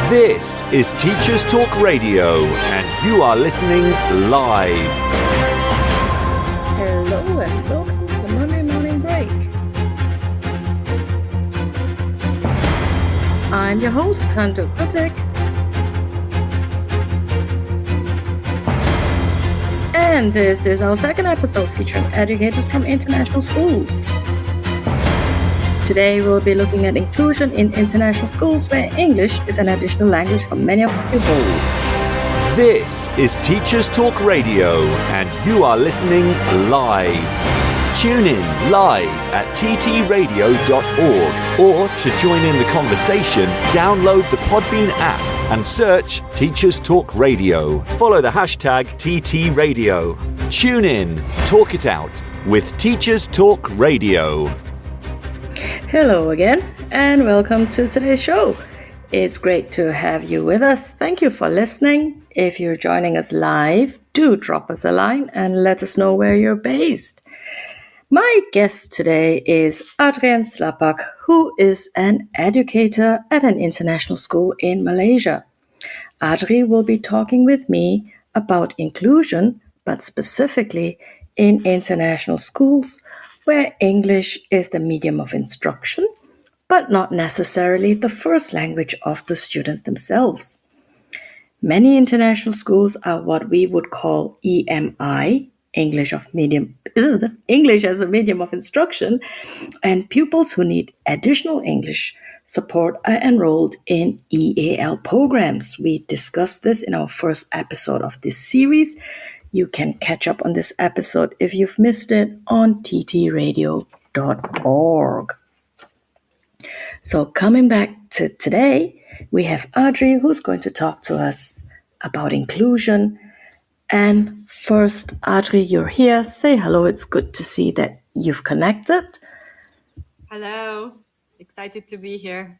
This is Teachers Talk Radio, and you are listening live. Hello and welcome to the Monday Morning Break. I'm your host, Kanto Kotek. And this is our second episode featuring educators from international schools. Today we'll be looking at inclusion in international schools where English is an additional language for many of the pupils. This is Teachers Talk Radio, and you are listening live. Tune in live at ttradio.org, or to join in the conversation, download the Podbean app and search Teachers Talk Radio. Follow the hashtag TTRadio. Tune in, talk it out with Teachers Talk Radio. Hello again, and welcome to today's show. It's great to have you with us. Thank you for listening. If you're joining us live, do drop us a line and let us know where you're based. My guest today is Adrian Slapak, who is an educator at an international school in Malaysia. Adri will be talking with me about inclusion, but specifically in international schools where English is the medium of instruction, but not necessarily the first language of the students themselves. Many international schools are what we would call EMI, English as a medium of instruction, and pupils who need additional English support are enrolled in EAL programs. We discussed this in our first episode of this series. You can catch up on this episode if you've missed it on ttradio.org. So coming back to today, we have Adri who's going to talk to us about inclusion. And first, Adri, you're here. Say hello. It's good to see that you've connected. Hello. Excited to be here.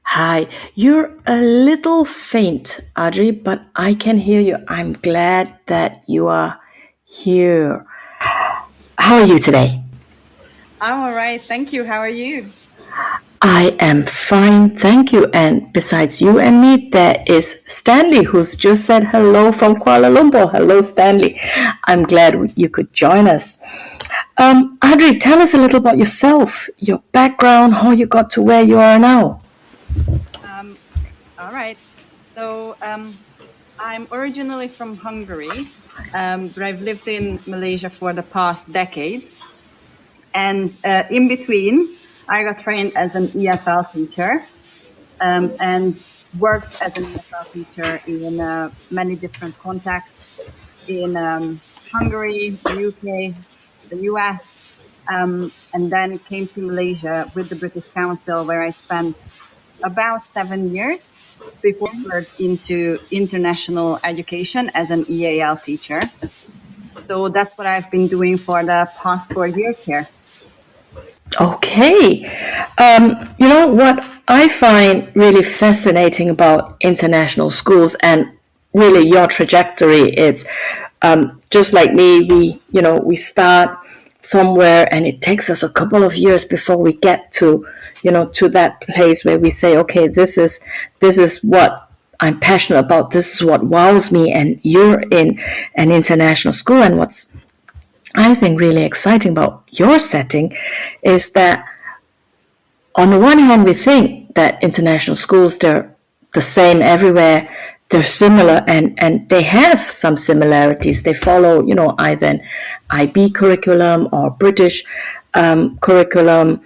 Hi. You're a little faint, Adri, but I can hear you. I'm glad that you are here. How are you today? I'm all right. Thank you. How are you? I am fine, thank you. And besides you and me, there is Stanley, who's just said hello from Kuala Lumpur. Hello, Stanley. I'm glad you could join us. Adri, tell us a little about yourself, your background, how you got to where you are now. All right. So I'm originally from Hungary, but I've lived in Malaysia for the past decade. And in between, I got trained as an EFL teacher and worked as an EFL teacher in many different contexts in Hungary, the UK, the US, and then came to Malaysia with the British Council, where I spent about 7 years before I merged into international education as an EAL teacher. So that's what I've been doing for the past 4 years here. Okay. You know what I find really fascinating about international schools and really your trajectory, it's just like me, we start somewhere and it takes us a couple of years before we get to that place where we say, okay, this is what I'm passionate about. This is what wows me. And you're in an international school, and what's I think really exciting about your setting is that on the one hand, we think that international schools, they're the same everywhere, they're similar, and they have some similarities. They follow, either an IB curriculum or British curriculum.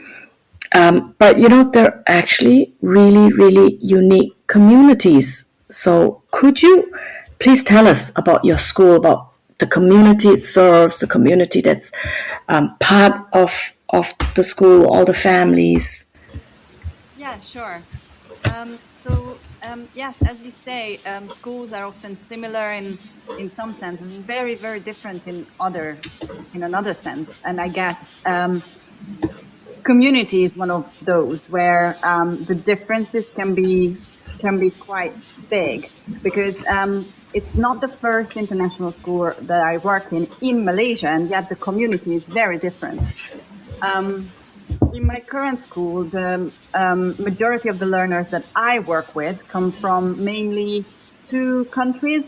But, they're actually really, really unique communities. So could you please tell us about your school, about the community it serves, the community that's part of the school, all the families? Yeah, sure. Yes, as you say, schools are often similar in some sense and very, very different in another sense. And I guess community is one of those where the differences can be quite big, because it's not the first international school that I work in Malaysia, and yet the community is very different. in my current school, the majority of the learners that I work with come from mainly two countries,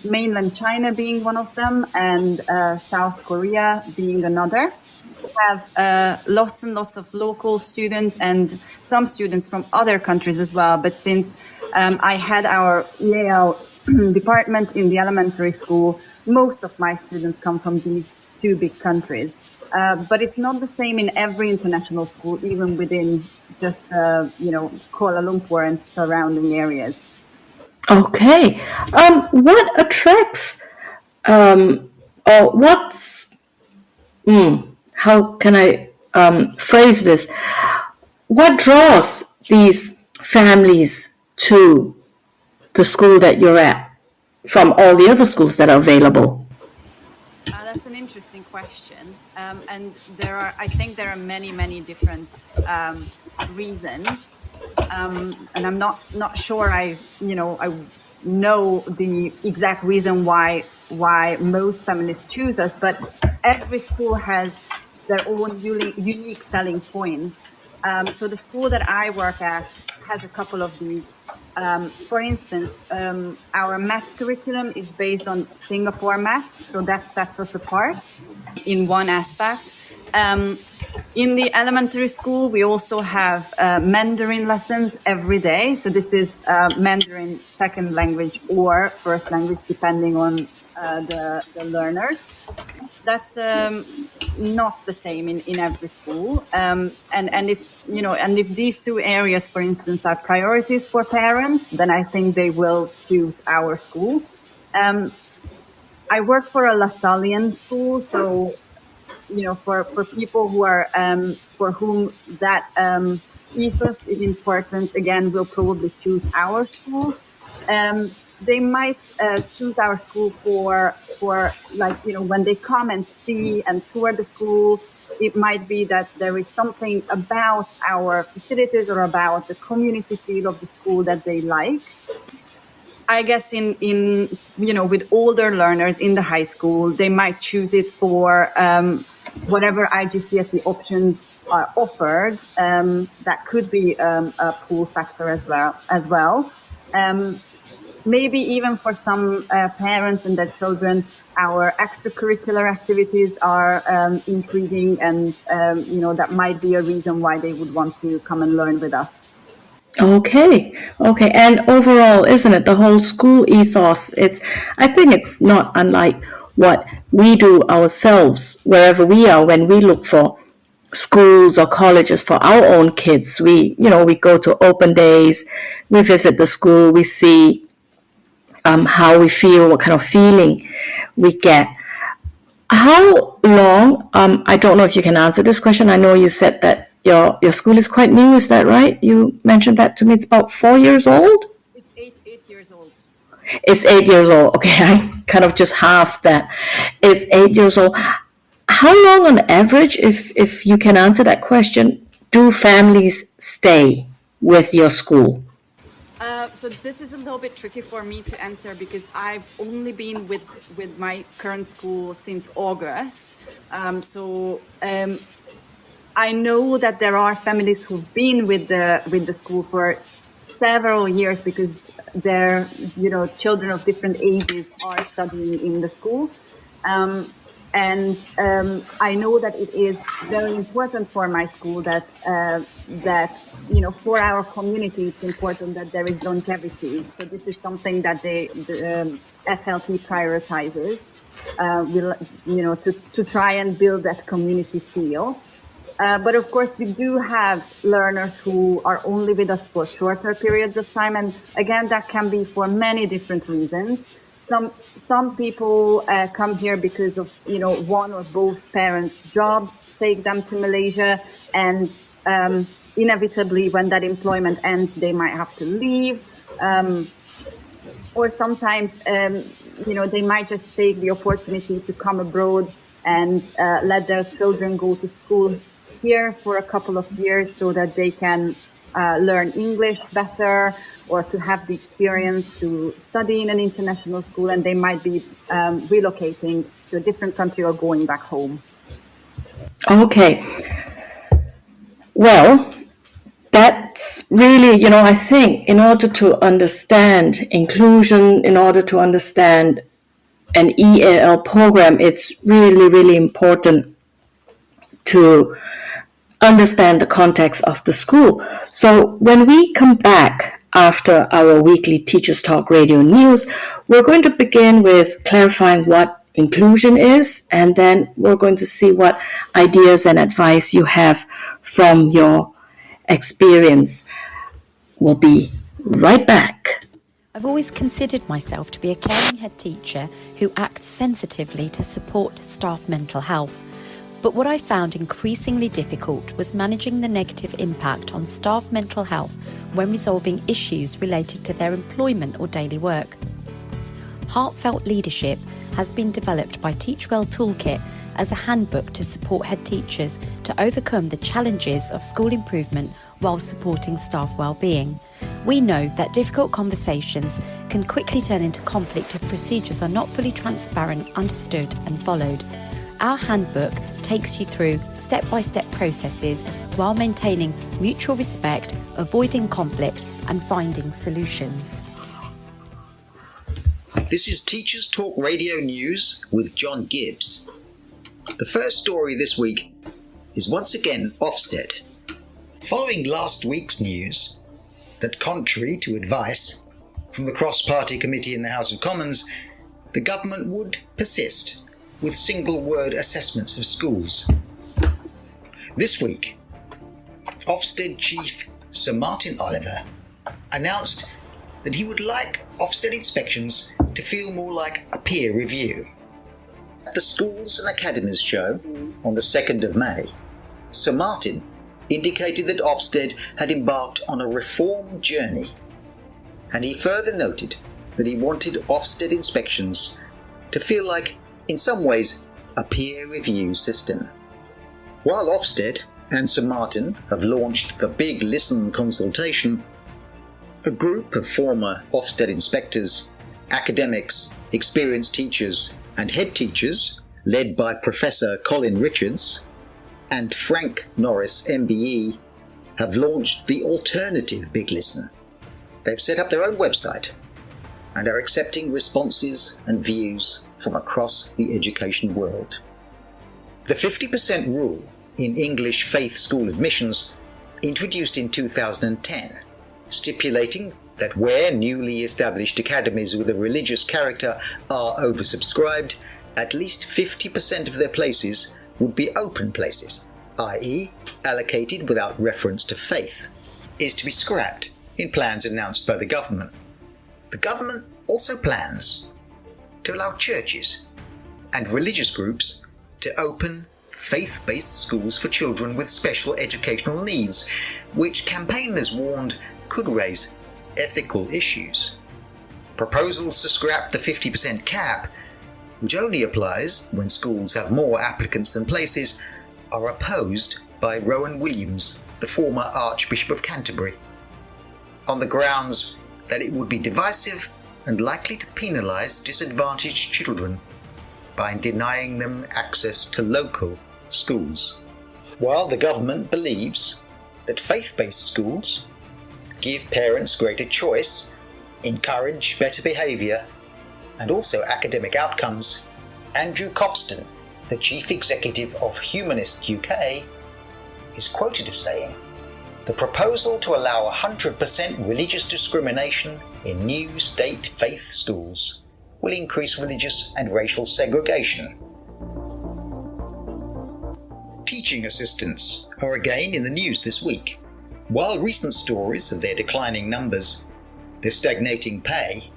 mainland China being one of them, and South Korea being another. We have lots and lots of local students and some students from other countries as well. But since I had our EAL department in the elementary school, most of my students come from these two big countries. But it's not the same in every international school, even within just, Kuala Lumpur and surrounding areas. Okay. What attracts, or what's, how can I phrase this? What draws these families to the school that you're at from all the other schools that are available? That's an interesting question. And I think there are many, many different reasons. And I'm not sure I know the exact reason why most families choose us, but every school has their own unique selling point. So the school that I work at has a couple of these. For instance, our math curriculum is based on Singapore math, so that sets us apart in one aspect. In the elementary school, we also have Mandarin lessons every day. So this is Mandarin second language or first language, depending on the learners. That's not the same in every school. And if these two areas, for instance, are priorities for parents, then I think they will choose our school. I work for a Lasallian school, so for people who are for whom that ethos is important, again, will probably choose our school. They might choose our school for when they come and see and tour the school, it might be that there is something about our facilities or about the community feel of the school that they like. I guess in with older learners in the high school, they might choose it for whatever IGCSE options are offered. That could be a pull factor as well. Maybe even for some parents and their children, our extracurricular activities are intriguing, and that might be a reason why they would want to come and learn with us. Okay. And overall, isn't it, the whole school ethos, I think it's not unlike what we do ourselves wherever we are when we look for schools or colleges for our own kids. We go to open days, we visit the school, we see how we feel, what kind of feeling we get. How long, I don't know if you can answer this question. I know you said that your school is quite new, is that right? You mentioned that to me. It's about 4 years old? It's 8 years old. It's 8 years old. Okay, I kind of just half that. It's 8 years old. How long on average, if you can answer that question, do families stay with your school? So this is a little bit tricky for me to answer because I've only been with my current school since August. I know that there are families who've been with the school for several years because their children of different ages are studying in the school. And I know that it is very important for my school that for our community, it's important that there is longevity. So this is something that the FLT prioritizes, to try and build that community feel. But of course, we do have learners who are only with us for shorter periods of time, and again, that can be for many different reasons. Some people come here because of one or both parents' jobs take them to Malaysia, and inevitably when that employment ends, they might have to leave. Or sometimes they might just take the opportunity to come abroad and let their children go to school here for a couple of years so that they can learn English better, or to have the experience to study in an international school, and they might be relocating to a different country or going back home. Okay. Well, that's really, I think in order to understand inclusion, in order to understand an EAL program, it's really, really important to understand the context of the school. So when we come back after our weekly Teachers Talk Radio news, we're going to begin with clarifying what inclusion is, and then we're going to see what ideas and advice you have from your experience. We'll be right back. I've always considered myself to be a caring head teacher who acts sensitively to support staff mental health. But what I found increasingly difficult was managing the negative impact on staff mental health when resolving issues related to their employment or daily work. Heartfelt Leadership has been developed by Teachwell Toolkit as a handbook to support head teachers to overcome the challenges of school improvement while supporting staff well-being. We know that difficult conversations can quickly turn into conflict if procedures are not fully transparent, understood and followed. Our handbook takes you through step-by-step processes while maintaining mutual respect, avoiding conflict and finding solutions. This is Teachers Talk Radio News with John Gibbs. The first story this week is once again Ofsted. Following last week's news that, contrary to advice from the cross-party committee in the House of Commons, the government would persist with single-word assessments of schools. This week, Ofsted Chief Sir Martin Oliver announced that he would like Ofsted inspections to feel more like a peer review. At the Schools and Academies show on the 2nd of May, Sir Martin indicated that Ofsted had embarked on a reform journey, and he further noted that he wanted Ofsted inspections to feel like, in some ways, a peer review system. While Ofsted and Sir Martin have launched the Big Listen consultation, a group of former Ofsted inspectors, academics, experienced teachers and head teachers, led by Professor Colin Richards and Frank Norris MBE, have launched the alternative Big Listen. They've set up their own website and are accepting responses and views from across the education world. The 50% rule in English faith school admissions, introduced in 2010, stipulating that where newly established academies with a religious character are oversubscribed, at least 50% of their places would be open places, i.e. allocated without reference to faith, is to be scrapped in plans announced by the government. The government also plans to allow churches and religious groups to open faith-based schools for children with special educational needs, which campaigners warned could raise ethical issues. Proposals to scrap the 50% cap, which only applies when schools have more applicants than places, are opposed by Rowan Williams, the former Archbishop of Canterbury, on the grounds that it would be divisive and likely to penalise disadvantaged children by denying them access to local schools. While the government believes that faith-based schools give parents greater choice, encourage better behaviour, and also academic outcomes, Andrew Copston, the chief executive of Humanist UK, is quoted as saying, "The proposal to allow 100% religious discrimination in new state faith schools will increase religious and racial segregation." Teaching assistants are again in the news this week. While recent stories of their declining numbers, their stagnating pay,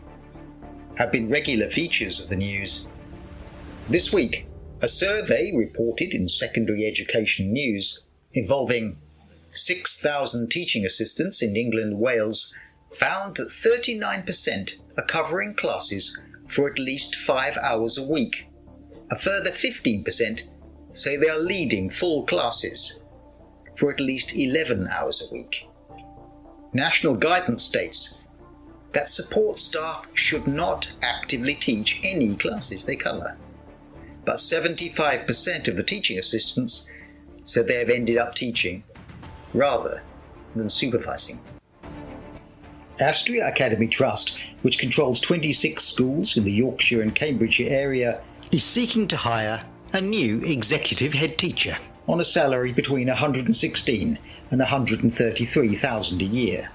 have been regular features of the news, this week a survey reported in Secondary Education News involving 6,000 teaching assistants in England and Wales found that 39% are covering classes for at least 5 hours a week. A further 15% say they are leading full classes for at least 11 hours a week. National guidance states that support staff should not actively teach any classes they cover, but 75% of the teaching assistants said they have ended up teaching rather than supervising. Astria Academy Trust, which controls 26 schools in the Yorkshire and Cambridgeshire area, is seeking to hire a new executive head teacher on a salary between £116,000 and £133,000 a year.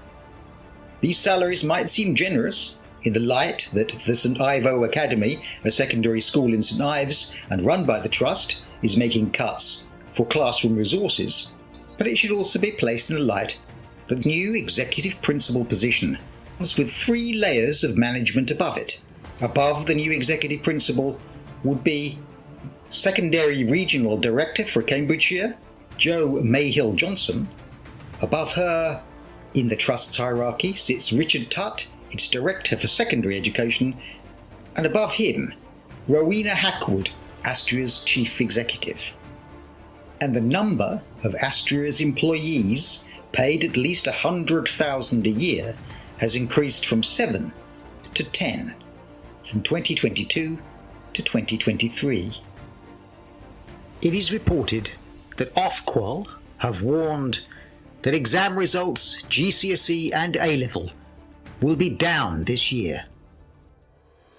These salaries might seem generous in the light that the St Ivo Academy, a secondary school in St Ives and run by the Trust, is making cuts for classroom resources, but it should also be placed in the light that the new executive principal position comes with 3 layers of management above it. Above the new executive principal would be secondary regional director for Cambridgeshire, Jo Mayhill Johnson. Above her, in the Trust's hierarchy, sits Richard Tutt, its director for secondary education, and above him, Rowena Hackwood, Astria's chief executive. And the number of Astria's employees paid at least £100,000 a year has increased from 7 to 10 from 2022 to 2023. It is reported that Ofqual have warned that exam results, GCSE and A-level, will be down this year.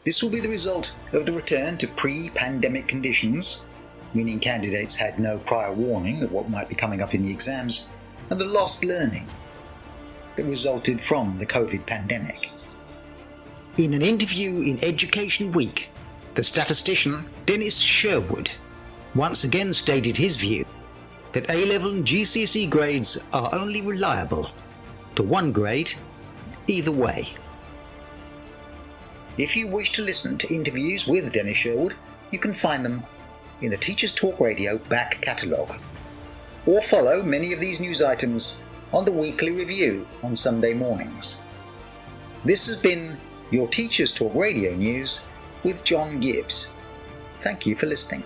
This will be the result of the return to pre-pandemic conditions, meaning candidates had no prior warning of what might be coming up in the exams, and the lost learning that resulted from the COVID pandemic. In an interview in Education Week, the statistician Dennis Sherwood once again stated his view that A-level and GCSE grades are only reliable to one grade either way. If you wish to listen to interviews with Dennis Sherwood, you can find them in the Teachers Talk Radio back catalogue, or follow many of these news items on the weekly review on Sunday mornings. This has been your Teachers Talk Radio News with John Gibbs. Thank you for listening.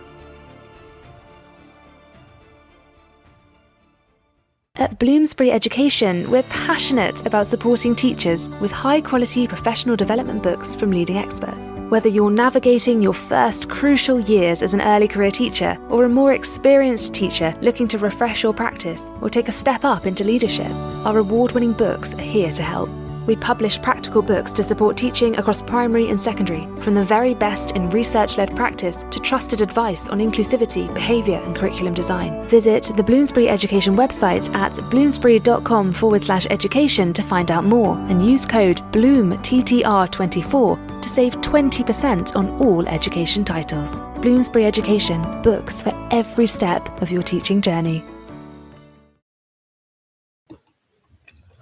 At Bloomsbury Education, we're passionate about supporting teachers with high-quality professional development books from leading experts. Whether you're navigating your first crucial years as an early career teacher or a more experienced teacher looking to refresh your practice or take a step up into leadership, our award-winning books are here to help. We publish practical books to support teaching across primary and secondary, from the very best in research-led practice to trusted advice on inclusivity, behaviour and curriculum design. Visit the Bloomsbury Education website at bloomsbury.com/education to find out more, and use code BLOOMTTR24 to save 20% on all education titles. Bloomsbury Education, books for every step of your teaching journey.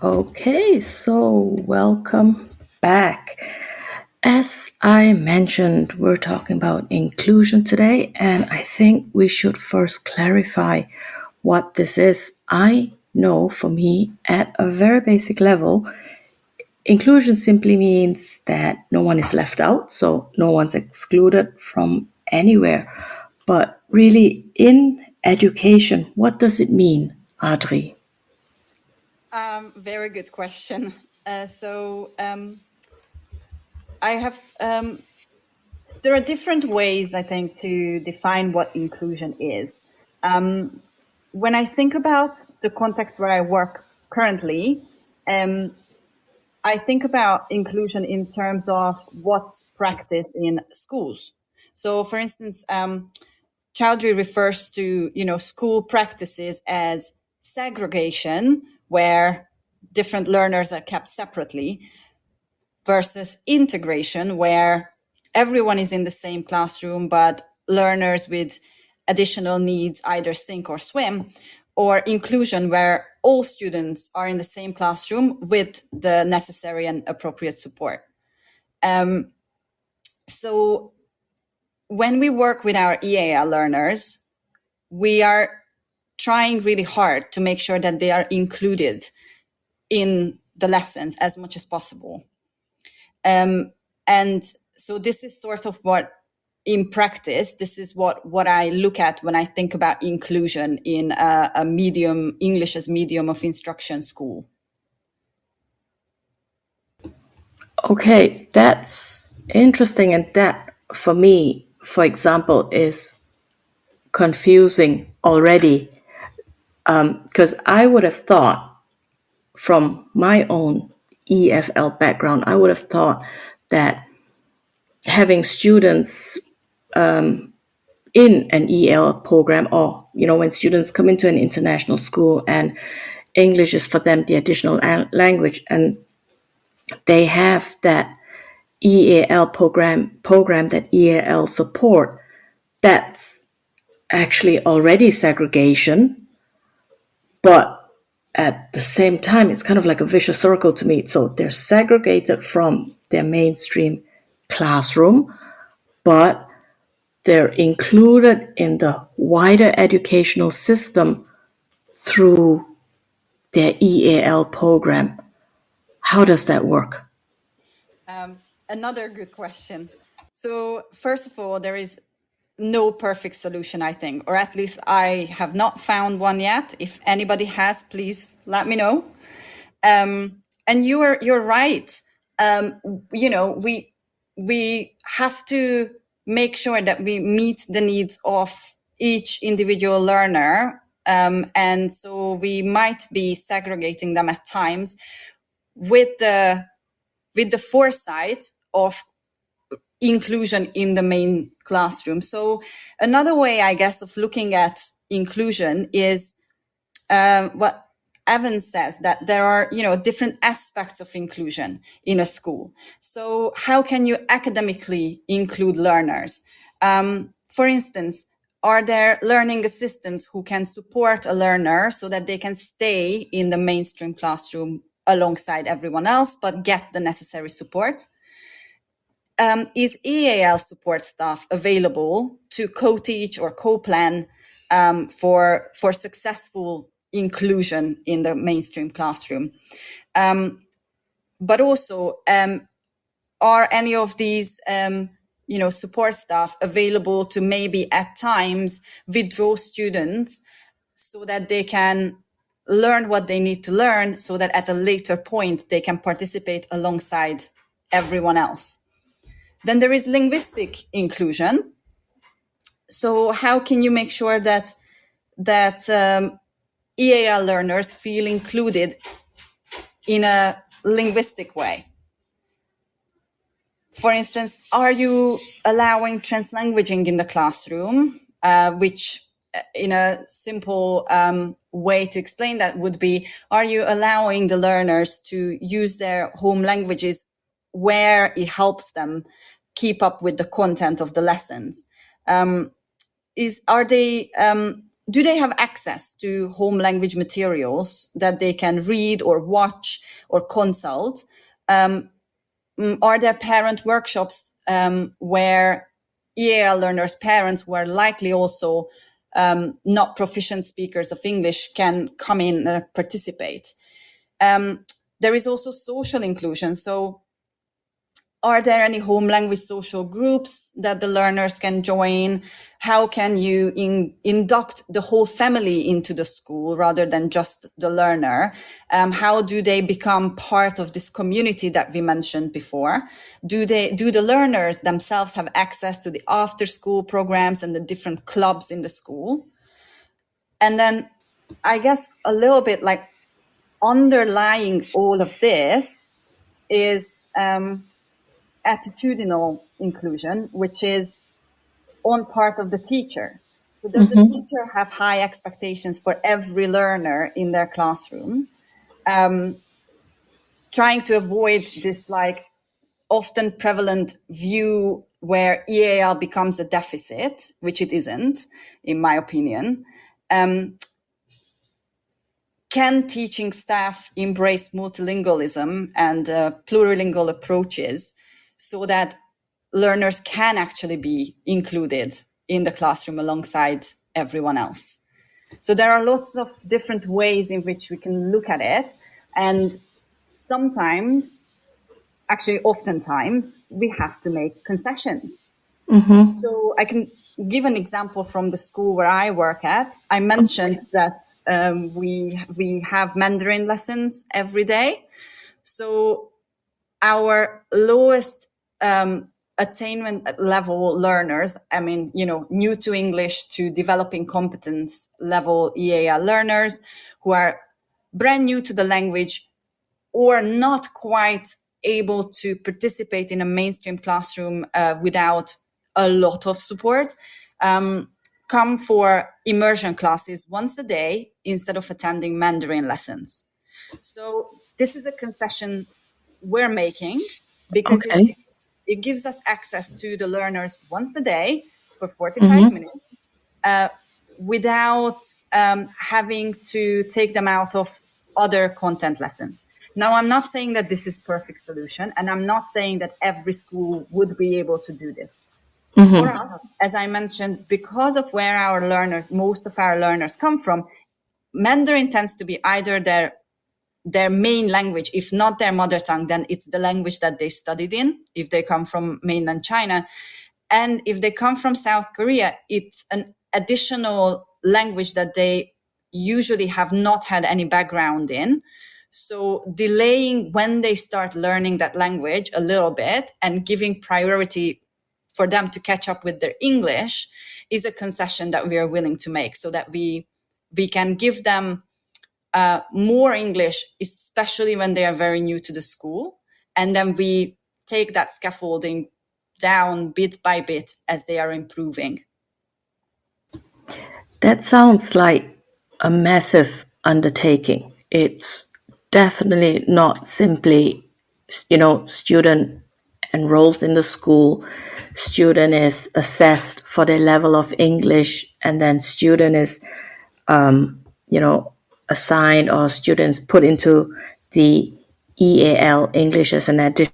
Okay, so welcome back. As I mentioned, we're talking about inclusion today, and I think we should first clarify what this is. I know for me, at a very basic level, inclusion simply means that no one is left out, so no one's excluded from anywhere. But really, in education, what does it mean, Adri? Very good question. I have, there are different ways, I think, to define what inclusion is. When I think about the context where I work currently, I think about inclusion in terms of what's practiced in schools. So, for instance, Chowdhury refers to, school practices as segregation, where different learners are kept separately, versus integration, where everyone is in the same classroom, but learners with additional needs either sink or swim, or inclusion, where all students are in the same classroom with the necessary and appropriate support. So when we work with our EAL learners, we are trying really hard to make sure that they are included in the lessons as much as possible. And so this is sort of what, in practice, this is what I look at when I think about inclusion in a medium, English as medium of instruction school. Okay, that's interesting. And that, for me, for example, is confusing already. Because I would have thought, from my own EFL background, I would have thought that having students in an EAL program, or when students come into an international school and English is for them the additional language, and they have that EAL program that EAL support, that's actually already segregation, but at the same time, it's kind of like a vicious circle to me. So they're segregated from their mainstream classroom, but they're included in the wider educational system through their EAL program. How does that work? Another good question. So first of all, there is no perfect solution, I think, or at least I have not found one yet. If anybody has, please let me know. And you're right. We have to make sure that we meet the needs of each individual learner, and so we might be segregating them at times with the foresight of inclusion in the main classroom. So another way, I guess, of looking at inclusion is what Evan says, that there are, different aspects of inclusion in a school. So how can you academically include learners? For instance, are there learning assistants who can support a learner so that they can stay in the mainstream classroom alongside everyone else, but get the necessary support? Is EAL support staff available to co-teach or co-plan for successful inclusion in the mainstream classroom? But also, are any of these support staff available to maybe at times withdraw students so that they can learn what they need to learn, so that at a later point they can participate alongside everyone else? Then there is linguistic inclusion. So how can you make sure that EAL learners feel included in a linguistic way? For instance, are you allowing translanguaging in the classroom, which in a simple way to explain that would be, are you allowing the learners to use their home languages where it helps them keep up with the content of the lessons? Do they have access to home language materials that they can read or watch or consult? Are there parent workshops where EAL learners' parents, who are likely also not proficient speakers of English, can come in and participate? There is also social inclusion. So are there any home language social groups that the learners can join? How can you induct the whole family into the school rather than just the learner? How do they become part of this community that we mentioned before? Do the learners themselves have access to the after school programs and the different clubs in the school? And then I guess a little bit like underlying all of this is attitudinal inclusion, which is on part of the teacher. So does the teacher have high expectations for every learner in their classroom? Trying to avoid this like often prevalent view where EAL becomes a deficit, which it isn't, in my opinion. Can teaching staff embrace multilingualism and plurilingual approaches so that learners can actually be included in the classroom alongside everyone else? So there are lots of different ways in which we can look at it. And sometimes, actually oftentimes, we have to make concessions. So I can give an example from the school where I work at. I mentioned that we have Mandarin lessons every day. So our lowest attainment level learners, I mean, new to English to developing competence level EAL learners who are brand new to the language or not quite able to participate in a mainstream classroom without a lot of support, come for immersion classes once a day instead of attending Mandarin lessons. So this is a concession we're making because Okay. it gives us access to the learners once a day for 45 Mm-hmm. minutes without having to take them out of other content lessons. Now, I'm not saying that this is perfect solution, and I'm not saying that every school would be able to do this. For us, as I mentioned, because of where most of our learners come from, Mandarin tends to be either their main language. If not their mother tongue, then it's the language that they studied in, if they come from mainland China. And if they come from South Korea, it's an additional language that they usually have not had any background in. So delaying when they start learning that language a little bit and giving priority for them to catch up with their English is a concession that we are willing to make, so that we can give them more English, especially when they are very new to the school. And then we take that scaffolding down bit by bit as they are improving. That sounds like a massive undertaking. It's definitely not simply, student enrolls in the school, student is assessed for their level of English, and then student is, assigned, or students put into the EAL, English as an addition.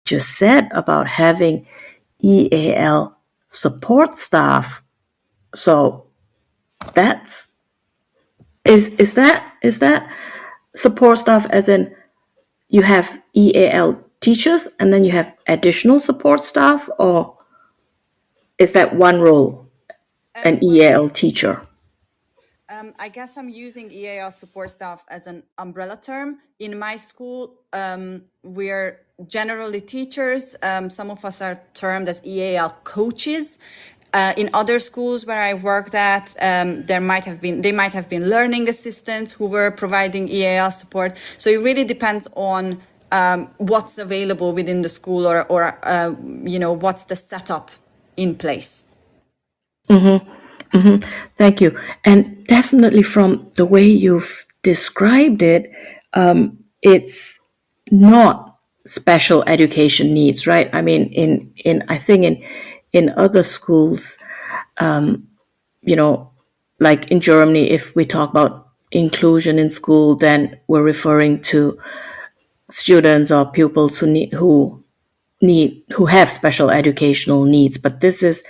Just said about having EAL support staff. So that's is that support staff as in you have EAL teachers and then you have additional support staff, or is that one role, an EAL teacher? I guess I'm using EAL support staff as an umbrella term. In my school, we're generally teachers. Some of us are termed as EAL coaches. In other schools where I worked at, they might have been learning assistants who were providing EAL support. So it really depends on what's available within the school, or what's the setup in place. Thank you. And definitely from the way you've described it, it's not special education needs, right? I mean, I think in other schools, like in Germany, if we talk about inclusion in school, then we're referring to students or pupils who have special educational needs. But this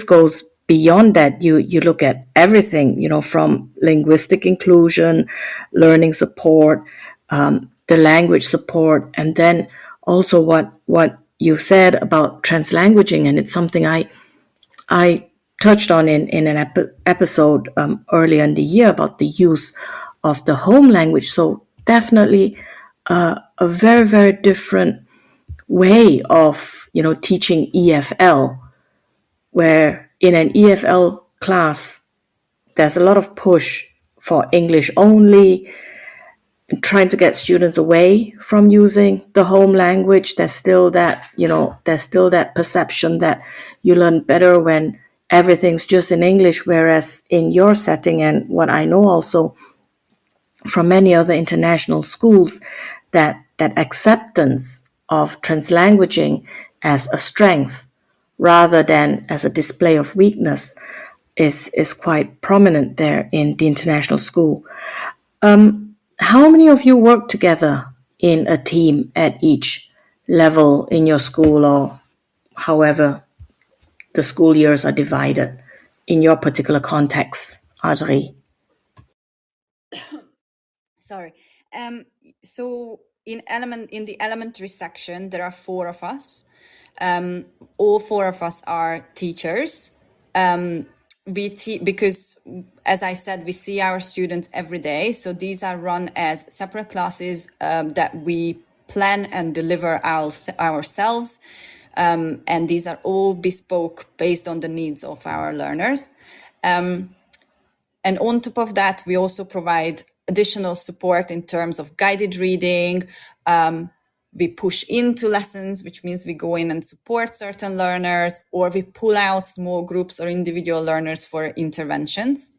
goes beyond that. You look at everything, from linguistic inclusion, learning support, the language support, and then also what you said about translanguaging. And it's something I touched on in an episode earlier in the year about the use of the home language. So definitely a very, very different way of teaching EFL, where in an EFL class there's a lot of push for English only, trying to get students away from using the home language. There's still that perception that you learn better when everything's just in English, whereas in your setting, and what I know also from many other international schools, that acceptance of translanguaging as a strength rather than as a display of weakness is quite prominent there in the international school. How many of you work together in a team at each level in your school, or however the school years are divided in your particular context, Audrey? Sorry. So in the elementary section, there are 4 of us. All 4 of us are teachers. because, as I said, we see our students every day. So these are run as separate classes that we plan and deliver ourselves. And these are all bespoke based on the needs of our learners. And on top of that, we also provide additional support in terms of guided reading. We push into lessons, which means we go in and support certain learners, or we pull out small groups or individual learners for interventions.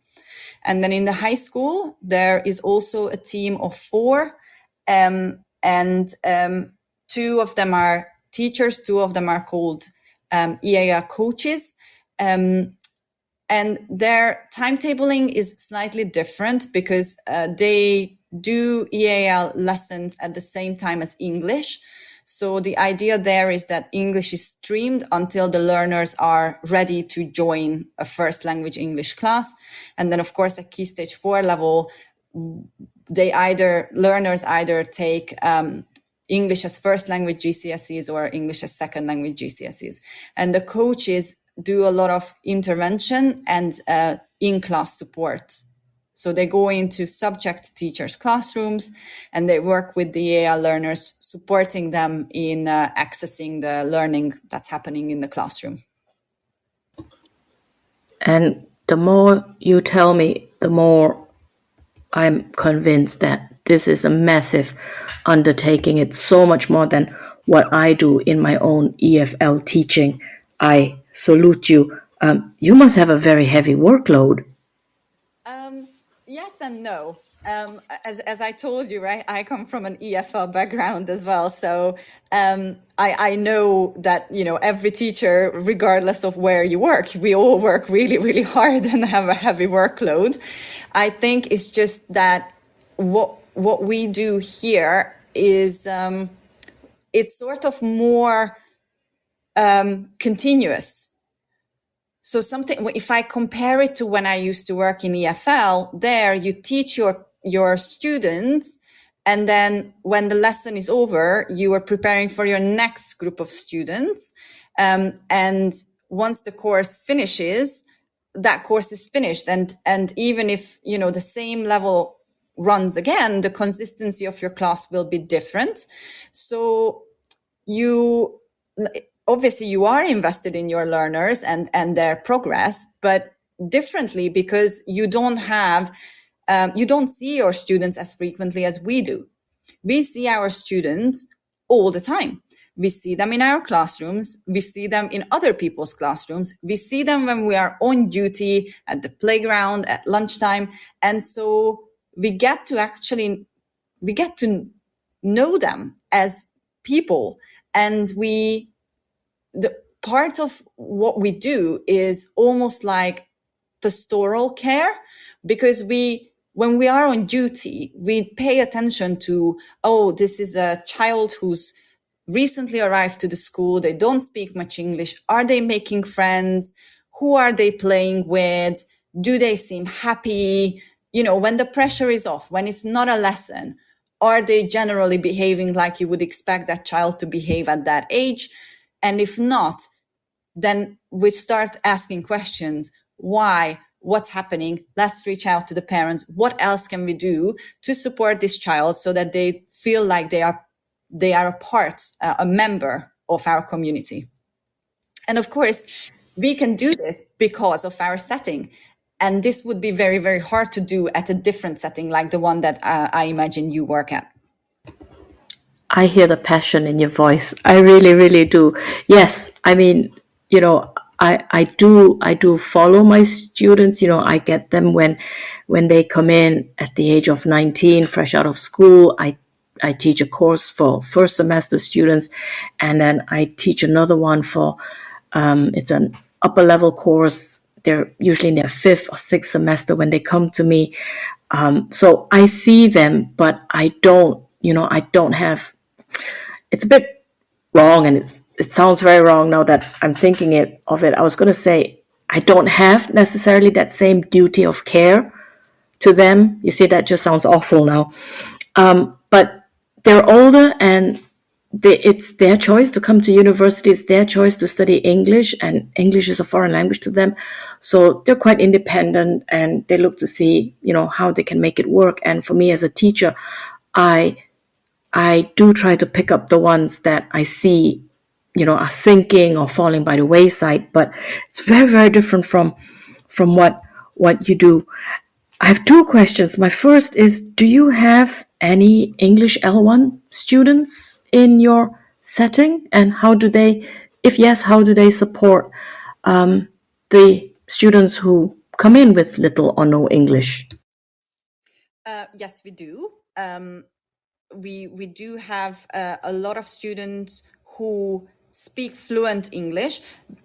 And then in the high school, there is also a team of 4, and 2 of them are teachers, 2 of them are called EAL coaches. And their timetabling is slightly different because they do EAL lessons at the same time as English. So the idea there is that English is streamed until the learners are ready to join a first language English class. And then, of course, at Key Stage 4 level, learners either take English as first language GCSEs or English as second language GCSEs. And the coaches do a lot of intervention and in-class support. So they go into subject teachers' classrooms and they work with the EAL learners, supporting them in accessing the learning that's happening in the classroom. And the more you tell me, the more I'm convinced that this is a massive undertaking. It's so much more than what I do in my own EFL teaching. I salute you. You must have a very heavy workload. Yes and no. As I told you, right, I come from an EFL background as well. So I know that, every teacher, regardless of where you work, we all work really, really hard and have a heavy workload. I think it's just that what we do here is it's sort of more continuous. So if I compare it to when I used to work in EFL, there you teach your students, and then when the lesson is over, you are preparing for your next group of students. And once the course finishes, that course is finished. And even if, the same level runs again, the consistency of your class will be different. So obviously you are invested in your learners and their progress, but differently, because you don't see your students as frequently as we do. We see our students all the time. We see them in our classrooms. We see them in other people's classrooms. We see them when we are on duty at the playground at lunchtime. And so we get to know them as people. And the part of what we do is almost like pastoral care, because when we are on duty, we pay attention to, this is a child who's recently arrived to the school. They don't speak much English. Are they making friends? Who are they playing with? Do they seem happy? When the pressure is off, when it's not a lesson, are they generally behaving like you would expect that child to behave at that age? And if not, then we start asking questions. Why? What's happening? Let's reach out to the parents. What else can we do to support this child so that they feel like they are a part, a member of our community? And of course, we can do this because of our setting. And this would be very, very hard to do at a different setting like the one that I imagine you work at. I hear the passion in your voice. I really, really do. Yes, I mean, I do follow my students. I get them when they come in at the age of 19, fresh out of school. I teach a course for first semester students, and then I teach another one for it's an upper level course. They're usually in their 5th or 6th semester when they come to me. So I see them, but I don't have. It's a bit wrong, and it sounds very wrong now that I'm thinking of it. I was going to say I don't have necessarily that same duty of care to them. You see, that just sounds awful now. But they're older, and it's their choice to come to university. It's their choice to study English, and English is a foreign language to them. So they're quite independent and they look to see, how they can make it work. And for me as a teacher, I do try to pick up the ones that I see, are sinking or falling by the wayside. But it's very, very different from what you do. I have two questions. My first is, do you have any English L1 students in your setting? And if yes, how do they support the students who come in with little or no English? Yes, we do. We do have a lot of students who speak fluent English.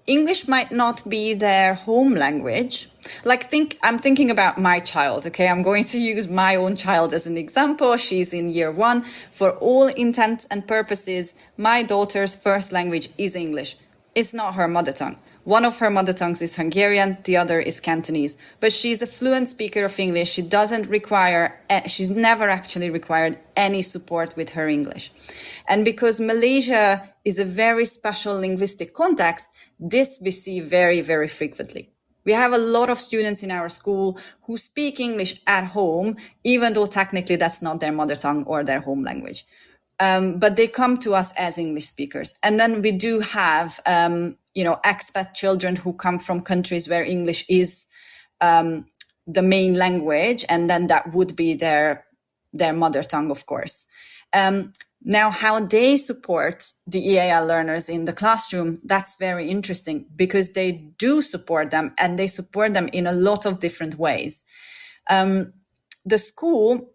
English might not be their home language. I'm thinking about my child, okay? I'm going to use my own child as an example. She's in year 1. For all intents and purposes, my daughter's first language is English. It's not her mother tongue. One of her mother tongues is Hungarian, the other is Cantonese. But she's a fluent speaker of English. She's never actually required any support with her English. And because Malaysia is a very special linguistic context, this we see very, very frequently. We have a lot of students in our school who speak English at home, even though technically that's not their mother tongue or their home language. But they come to us as English speakers. And then we do have, expat children who come from countries where English is the main language, and then that would be their mother tongue, of course. Now, how they support the EAL learners in the classroom, that's very interesting because they do support them, and they support them in a lot of different ways. The school,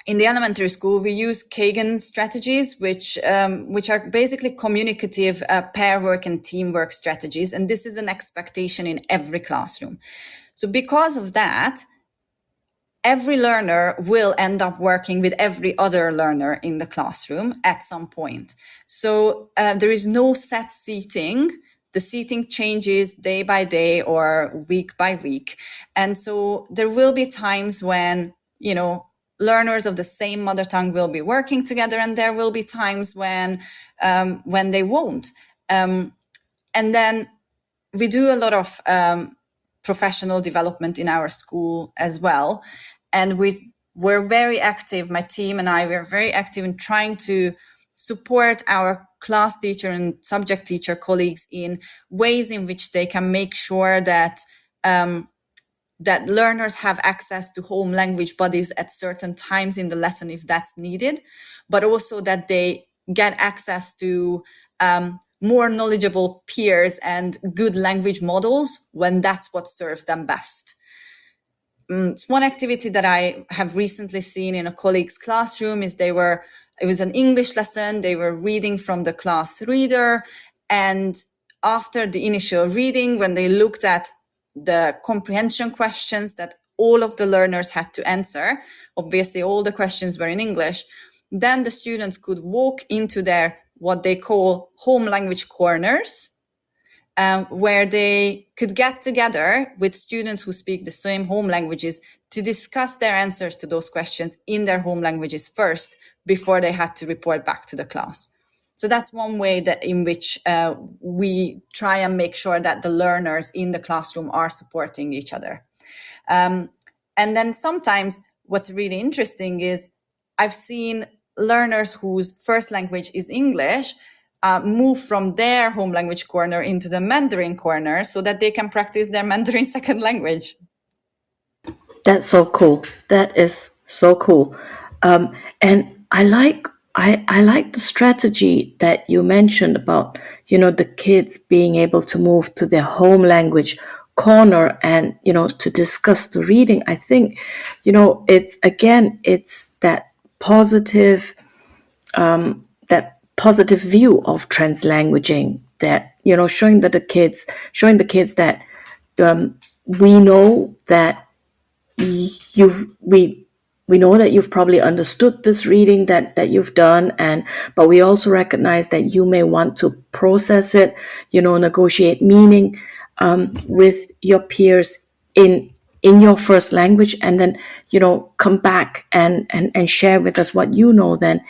in the elementary school, we use Kagan strategies, which are basically communicative pair work and teamwork strategies. And this is an expectation in every classroom. So because of that, every learner will end up working with every other learner in the classroom at some point. So there is no set seating. The seating changes day by day or week by week. And so there will be times when, learners of the same mother tongue will be working together, and there will be times when they won't. And then we do a lot of professional development in our school as well. And we're very active, my team and I, we're very active in trying to support our class teacher and subject teacher colleagues in ways in which they can make sure that that learners have access to home language buddies at certain times in the lesson if that's needed, but also that they get access to more knowledgeable peers and good language models when that's what serves them best. It's one activity that I have recently seen in a colleague's classroom is it was an English lesson. They were reading from the class reader, and after the initial reading, when they looked at the comprehension questions that all of the learners had to answer, obviously all the questions were in English, then the students could walk into their what they call home language corners, where they could get together with students who speak the same home languages to discuss their answers to those questions in their home languages first before they had to report back to the class. So that's one way in which we try and make sure that the learners in the classroom are supporting each other. And then sometimes what's really interesting is I've seen learners whose first language is English move from their home language corner into the Mandarin corner so that they can practice their Mandarin second language. That's so cool. That is so cool. And I like the strategy that you mentioned about, the kids being able to move to their home language corner and, to discuss the reading. I think, it's that positive view of translanguaging that, showing the kids that we know that we know that you've probably understood this reading that you've done, but we also recognize that you may want to process it, negotiate meaning with your peers in your first language, and then come back and share with us what you know then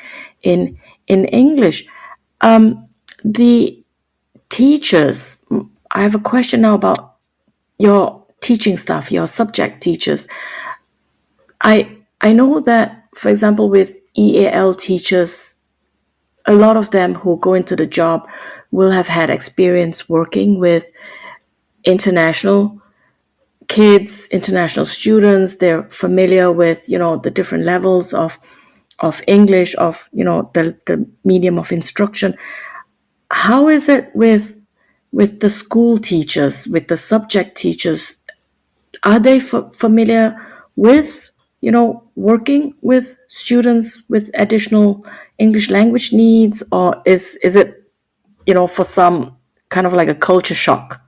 in English. The teachers, I have a question now about your teaching staff, your subject teachers. I know that, for example, with EAL teachers, a lot of them who go into the job will have had experience working with international kids, international students. They're familiar with, the different levels of English, of, the medium of instruction. How is it with the school teachers, with the subject teachers? Are they familiar with, working with students with additional English language needs, or is it, for some kind of like a culture shock?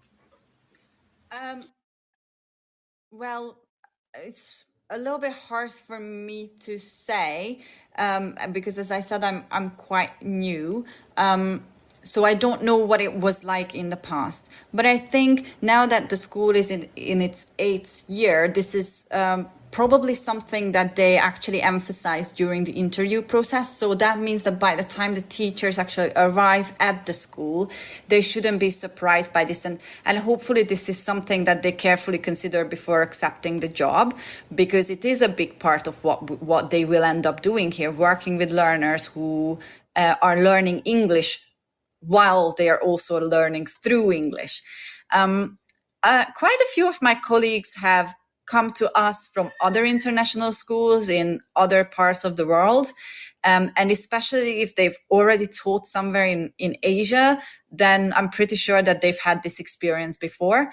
Well, it's a little bit hard for me to say because, as I said, I'm quite new. So I don't know what it was like in the past. But I think now that the school is in its 8th year, this is probably something that they actually emphasize during the interview process. So that means that by the time the teachers actually arrive at the school, they shouldn't be surprised by this. And hopefully this is something that they carefully consider before accepting the job, because it is a big part of what they will end up doing here, working with learners who are learning English while they are also learning through English. Quite a few of my colleagues have come to us from other international schools in other parts of the world. And especially if they've already taught somewhere in Asia, then I'm pretty sure that they've had this experience before,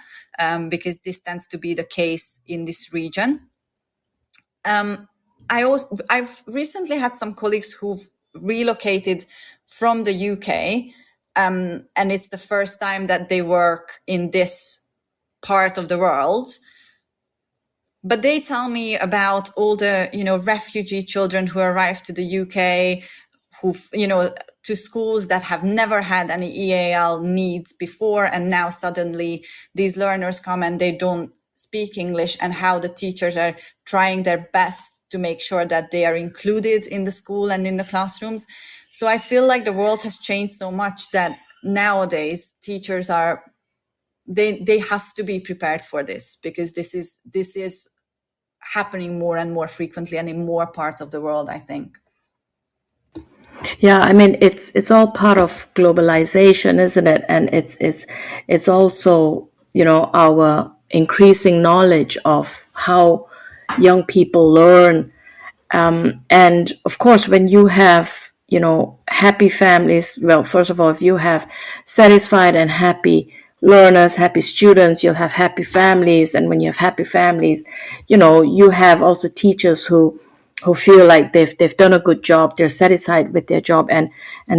because this tends to be the case in this region. I've recently had some colleagues who've relocated from the UK, and it's the first time that they work in this part of the world. But they tell me about all the, refugee children who arrive to the UK, to schools that have never had any EAL needs before. And now suddenly these learners come and they don't speak English, and how the teachers are trying their best to make sure that they are included in the school and in the classrooms. So I feel like the world has changed so much that nowadays teachers they have to be prepared for this, because this is happening more and more frequently and in more parts of the world, I think. Yeah, I mean, it's all part of globalization, isn't it? And it's also, our increasing knowledge of how young people learn. And of course, when you have, happy families, well, first of all, if you have satisfied and happy learners, happy students, you'll have happy families. And when you have happy families, you have also teachers who feel like they've done a good job, they're satisfied with their job, and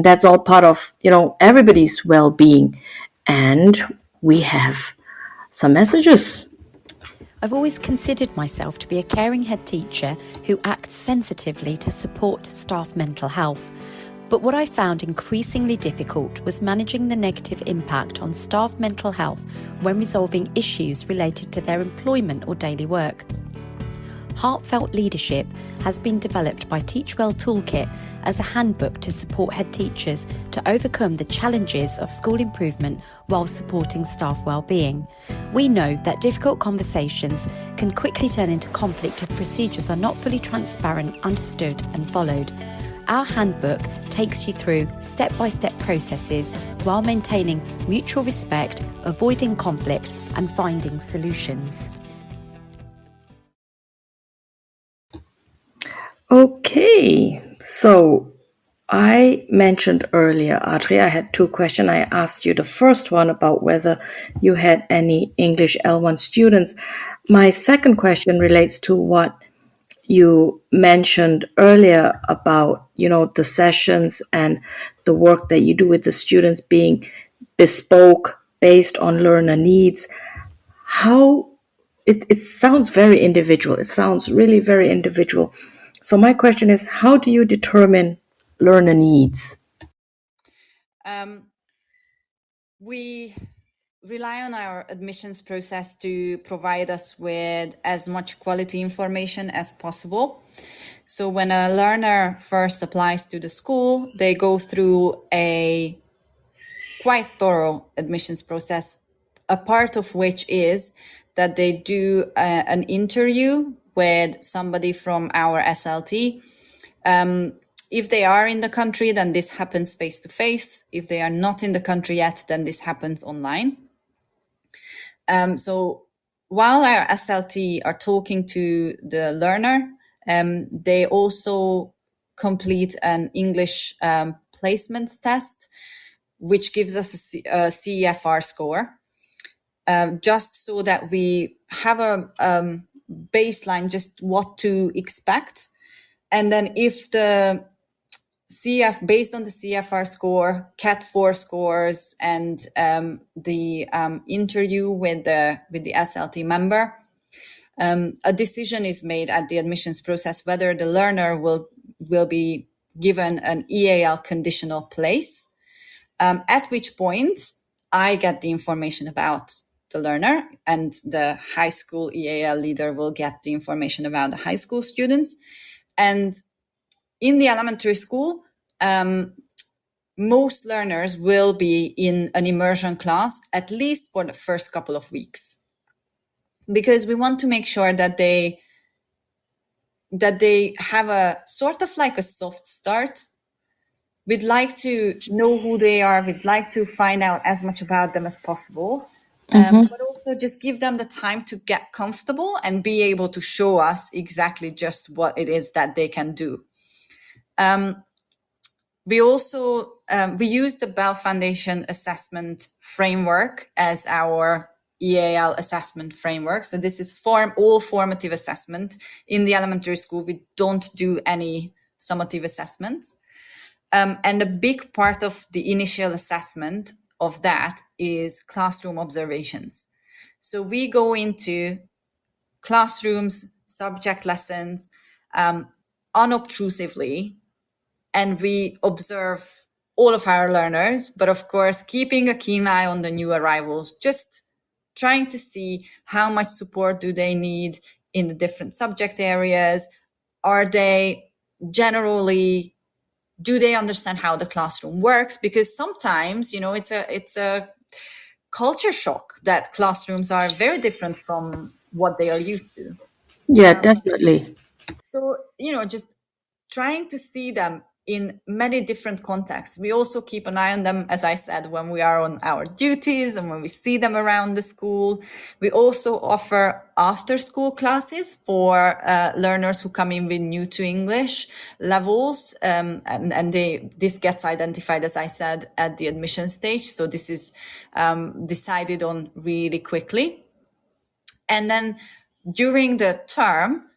that's all part of, everybody's well-being. And we have some messages. I've always considered myself to be a caring head teacher who acts sensitively to support staff mental health. But what I found increasingly difficult was managing the negative impact on staff mental health when resolving issues related to their employment or daily work. Heartfelt Leadership has been developed by Teachwell Toolkit as a handbook to support head teachers to overcome the challenges of school improvement while supporting staff well-being. We know that difficult conversations can quickly turn into conflict if procedures are not fully transparent, understood and followed. Our handbook takes you through step-by-step processes while maintaining mutual respect, avoiding conflict and finding solutions. Okay, so I mentioned earlier, Adria, I had two questions. I asked you the first one about whether you had any English L1 students. My second question relates to what you mentioned earlier about, the sessions and the work that you do with the students being bespoke based on learner needs. How it sounds very individual. It sounds really very individual. So my question is, how do you determine learner needs? We rely on our admissions process to provide us with as much quality information as possible. So when a learner first applies to the school, they go through a quite thorough admissions process, a part of which is that they do an interview with somebody from our SLT. If they are in the country, then this happens face to face. If they are not in the country yet, then this happens online. So while our SLT are talking to the learner, they also complete an English placements test, which gives us a CEFR score, just so that we have a baseline, just what to expect. And then if the based on the CFR score, CAT4 scores, and the interview with the SLT member, a decision is made at the admissions process whether the learner will be given an EAL conditional place, at which point I get the information about the learner, and the high school EAL leader will get the information about the high school students. And in the elementary school, most learners will be in an immersion class, at least for the first couple of weeks, because we want to make sure that they have a sort of like a soft start. We'd like to know who they are. We'd like to find out as much about them as possible, but also just give them the time to get comfortable and be able to show us exactly just what it is that they can do. We also we use the Bell Foundation assessment framework as our EAL assessment framework. So this is all formative assessment. In the elementary school, we don't do any summative assessments. And a big part of the initial assessment of that is classroom observations. So we go into classrooms, subject lessons, unobtrusively, and we observe all of our learners, but of course, keeping a keen eye on the new arrivals, just trying to see how much support do they need in the different subject areas. Are they generally, do they understand how the classroom works? Because sometimes, it's a culture shock that classrooms are very different from what they are used to. Yeah, definitely. So, just trying to see them in many different contexts. We also keep an eye on them, as I said, when we are on our duties and when we see them around the school. We also offer after-school classes for learners who come in with new to English levels, and this gets identified, as I said, at the admission stage. So this is decided on really quickly. And then during the term,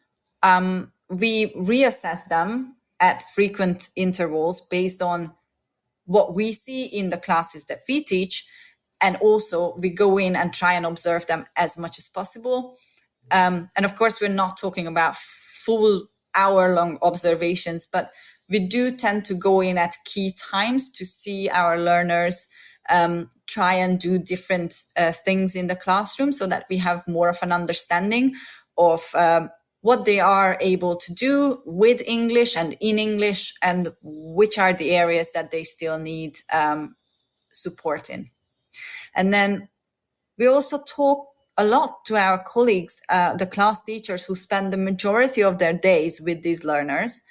we reassess them at frequent intervals based on what we see in the classes that we teach. And also we go in and try and observe them as much as possible. And of course, we're not talking about full hour-long observations, but we do tend to go in at key times to see our learners try and do different things in the classroom, so that we have more of an understanding of what they are able to do with English and in English, and which are the areas that they still need support in. And then we also talk a lot to our colleagues, the class teachers who spend the majority of their days with these learners,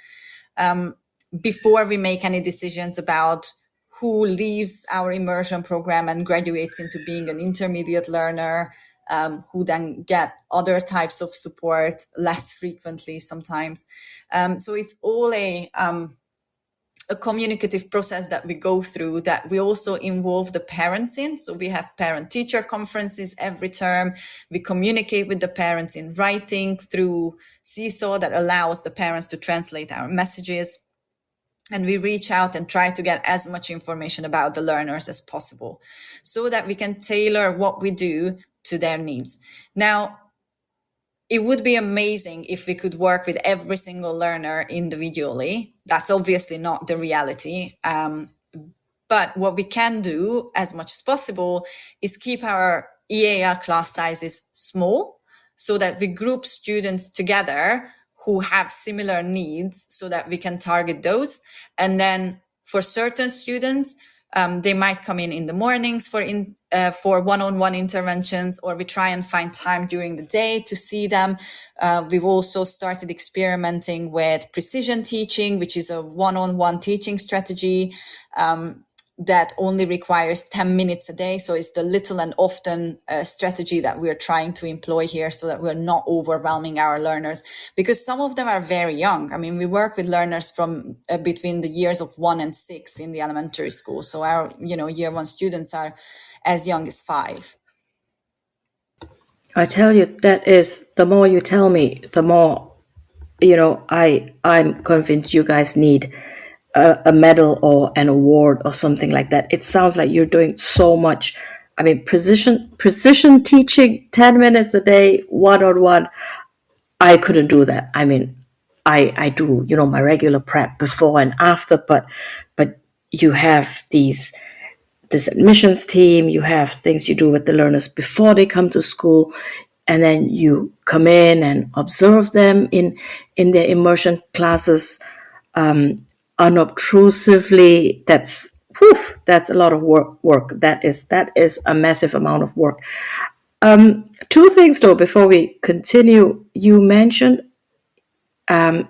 before we make any decisions about who leaves our immersion program and graduates into being an intermediate learner, who then get other types of support less frequently sometimes. So it's all a communicative process that we go through, that we also involve the parents in. So we have parent-teacher conferences every term. We communicate with the parents in writing through Seesaw that allows the parents to translate our messages. And we reach out and try to get as much information about the learners as possible, so that we can tailor what we do to their needs. Now, it would be amazing if we could work with every single learner individually. That's obviously not the reality. But what we can do as much as possible is keep our EAL class sizes small, so that we group students together who have similar needs, so that we can target those. And then for certain students, They might come in the mornings for one-on-one interventions, or we try and find time during the day to see them. We've also started experimenting with precision teaching, which is a one-on-one teaching strategy that only requires 10 minutes a day. So it's the little and often strategy that we're trying to employ here, so that we're not overwhelming our learners, because some of them are very young. I mean, we work with learners from between the years of 1 and 6 in the elementary school. So our, year 1 students are as young as 5. I tell you, that is, the more you tell me, the more, I'm convinced you guys need a medal or an award or something like that. It sounds like you're doing so much. I mean, precision teaching, 10 minutes a day, one-on-one. I couldn't do that. I mean, I do, my regular prep before and after, but you have this admissions team, you have things you do with the learners before they come to school, and then you come in and observe them in their immersion classes unobtrusively. That's a lot of work. That is a massive amount of work. Two things though before we continue. You mentioned a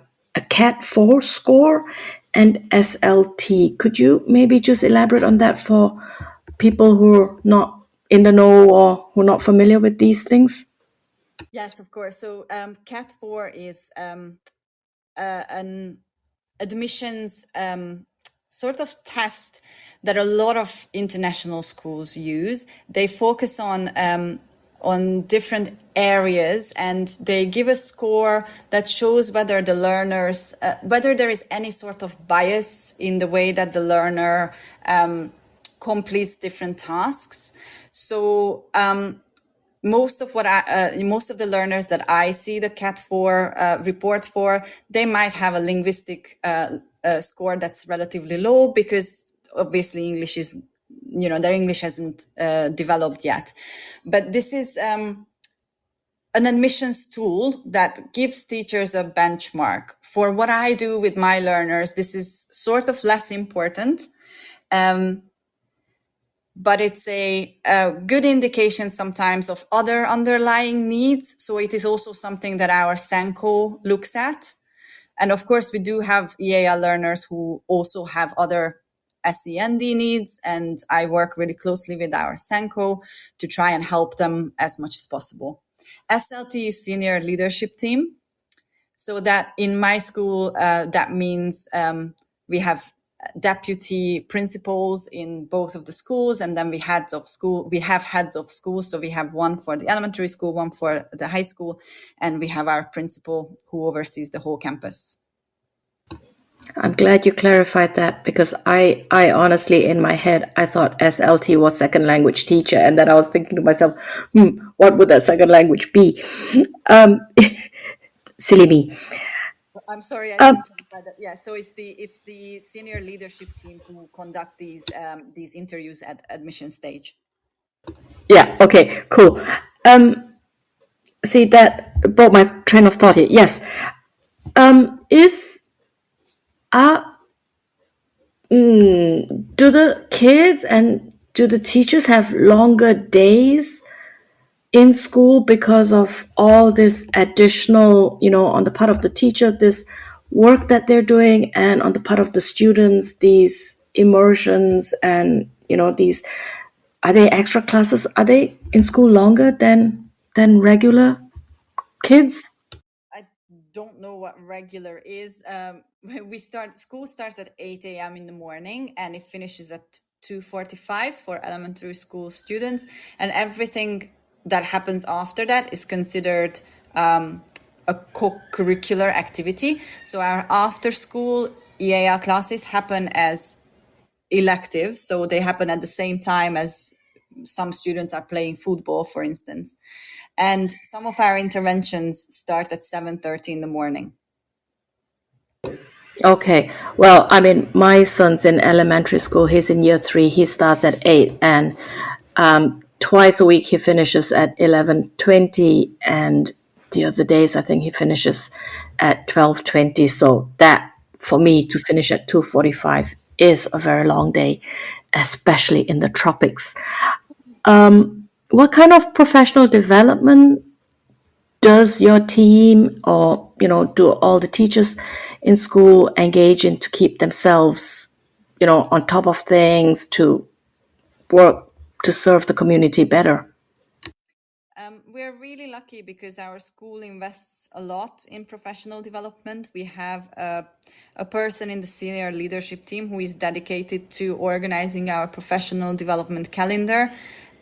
CAT 4 score and SLT. Could you maybe just elaborate on that for people who are not in the know or who are not familiar with these things? Yes, of course. So CAT 4 is an admissions sort of test that a lot of international schools use. They focus on different areas, and they give a score that shows whether the learners, whether there is any sort of bias in the way that the learner completes different tasks. So most of the learners that I see the CAT 4 report for, they might have a linguistic score that's relatively low, because obviously English is, their English hasn't developed yet. But this is an admissions tool that gives teachers a benchmark. For what I do with my learners, this is sort of less important. But it's a good indication sometimes of other underlying needs. So it is also something that our SENCO looks at. And of course, we do have EAL learners who also have other SEND needs. And I work really closely with our SENCO to try and help them as much as possible. SLT is Senior Leadership Team. So that in my school, that means we have deputy principals in both of the schools, and then we have heads of school. So we have one for the elementary school, one for the high school, and we have our principal who oversees the whole campus. I'm glad you clarified that, because I honestly, in my head, I thought SLT was second language teacher, and then I was thinking to myself, what would that second language be? Silly me. I'm sorry, I didn't clarify that. Yeah, so it's the senior leadership team who conduct these interviews at admission stage. Yeah. Okay. Cool. See, that brought my train of thought here. Yes. Do the kids and do the teachers have longer days in school because of all this additional, on the part of the teacher, this work that they're doing, and on the part of the students, these immersions and, these, are they extra classes? Are they in school longer than regular kids? I don't know what regular is. School starts at 8 a.m. in the morning, and it finishes at 2:45 for elementary school students, and everything that happens after that is considered a co-curricular activity. So our after school EAL classes happen as electives, so they happen at the same time as some students are playing football, for instance. And some of our interventions start at 7:30 in the morning. Okay. Well, I mean, my son's in elementary school. He's in year 3. He starts at 8, and twice a week he finishes at 11:20, and the other days I think he finishes at 12:20. So that, for me, to finish at 2:45 is a very long day. especially in the tropics. What kind of professional development does your team, or do all the teachers in school engage in to keep themselves on top of things, to work to serve the community better? We're really lucky because our school invests a lot in professional development. We have a person in the senior leadership team who is dedicated to organizing our professional development calendar.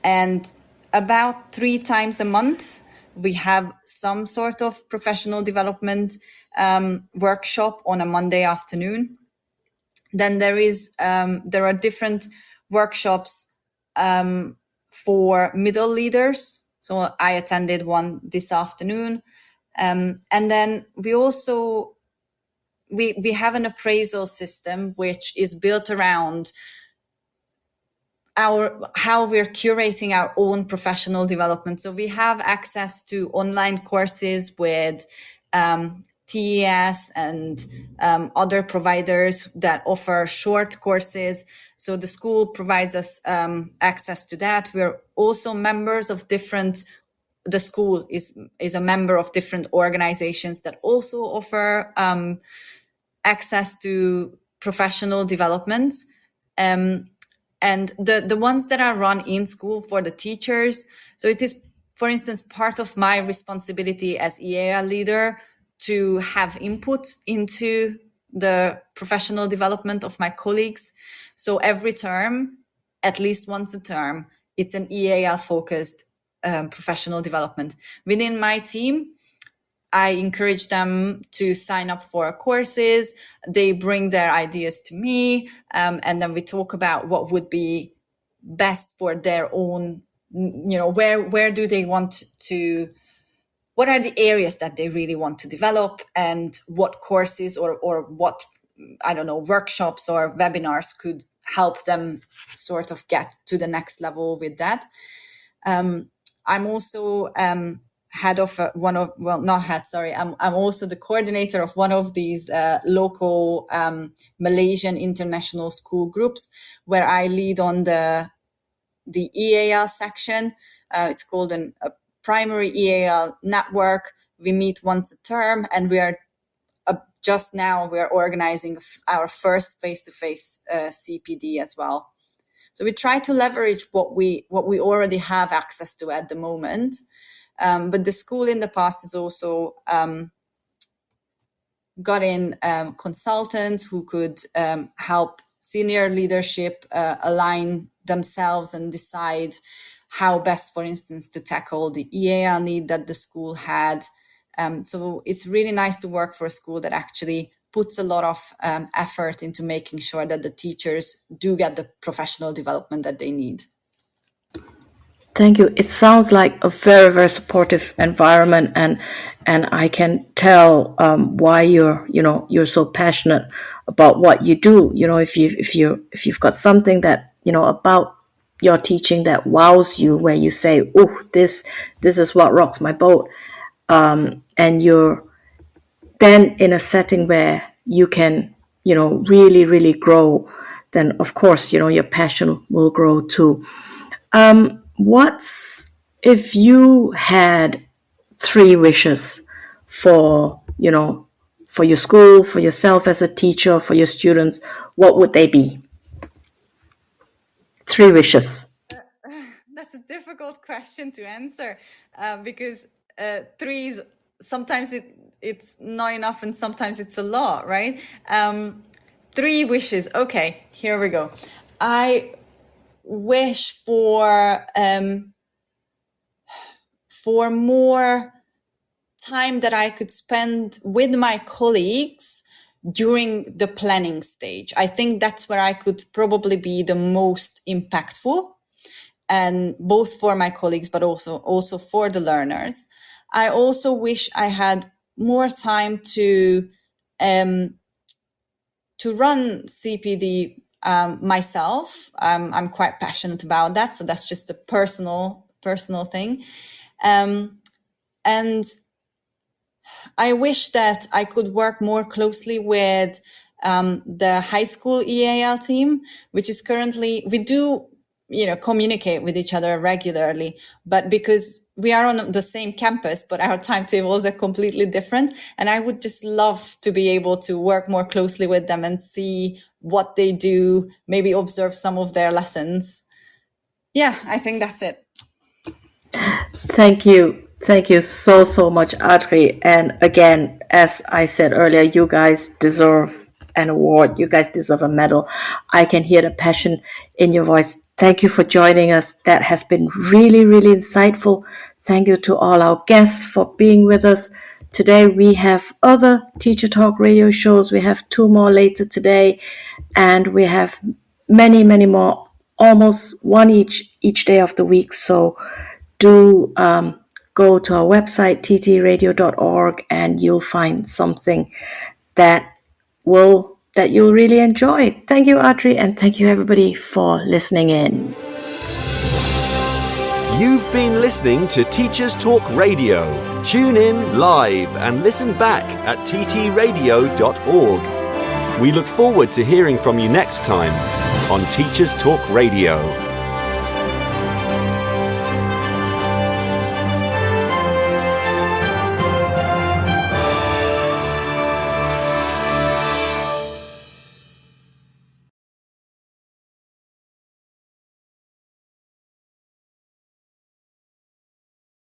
And about 3 times a month, we have some sort of professional development workshop on a Monday afternoon. Then there are different workshops for middle leaders. So I attended one this afternoon. And then we also, we have an appraisal system which is built around how we're curating our own professional development. So we have access to online courses with TES and other providers that offer short courses. So the school provides us access to that. We're also members of the school is a member of different organizations that also offer access to professional development. And the ones that are run in school for the teachers. So it is, for instance, part of my responsibility as EAL leader to have input into the professional development of my colleagues. So every term, at least once a term, it's an EAL focused professional development. Within my team, I encourage them to sign up for courses. They bring their ideas to me, and then we talk about what would be best for their own, where do they want to, what are the areas that they really want to develop, and what courses or what, I don't know, workshops or webinars could help them sort of get to the next level with that. I'm also head of I'm also the coordinator of one of these local Malaysian international school groups, where I lead on the EAL section. It's called a primary EAL network. We meet once a term, and we are just now we're organizing our first face-to-face CPD as well. So we try to leverage what we already have access to at the moment. But the school in the past has also got in consultants who could help senior leadership align themselves and decide how best, for instance, to tackle the EAL need that the school had. So it's really nice to work for a school that actually puts a lot of effort into making sure that the teachers do get the professional development that they need. Thank you. It sounds like a very, very supportive environment, and I can tell why you're so passionate about what you do. If you've got something that about your teaching that wows you, where you say, "Oh, this is what rocks my boat," and you're then in a setting where you can really, really grow, then of course your passion will grow too. What's if you had 3 wishes for for your school, for yourself as a teacher, for your students? What would they be? 3 wishes. That's a difficult question to answer because 3 is sometimes it's not enough and sometimes it's a lot, right? 3 wishes. Okay, here we go. I wish for more time that I could spend with my colleagues during the planning stage. I think that's where I could probably be the most impactful, and both for my colleagues, but also for the learners. I also wish I had more time to run CPD myself. I'm quite passionate about that, so that's just a personal thing. And I wish that I could work more closely with the high school EAL team, which is currently, we do, communicate with each other regularly, but because we are on the same campus, but our timetables are completely different. And I would just love to be able to work more closely with them and see what they do, maybe observe some of their lessons. Yeah, I think that's it. Thank you. Thank you so much, Adri. And again, as I said earlier, you guys deserve an award. You guys deserve a medal. I can hear the passion in your voice. Thank you for joining us. That has been really, really insightful. Thank you to all our guests for being with us. Today we have other Teacher Talk radio shows. We have 2 more later today, and we have many, many more, almost one each day of the week. So do go to our website, ttradio.org, and you'll find something that you'll really enjoy. Thank you, Adri, and thank you everybody for listening in. You've been listening to Teachers Talk Radio. Tune in live and listen back at ttradio.org. We look forward to hearing from you next time on Teachers Talk Radio.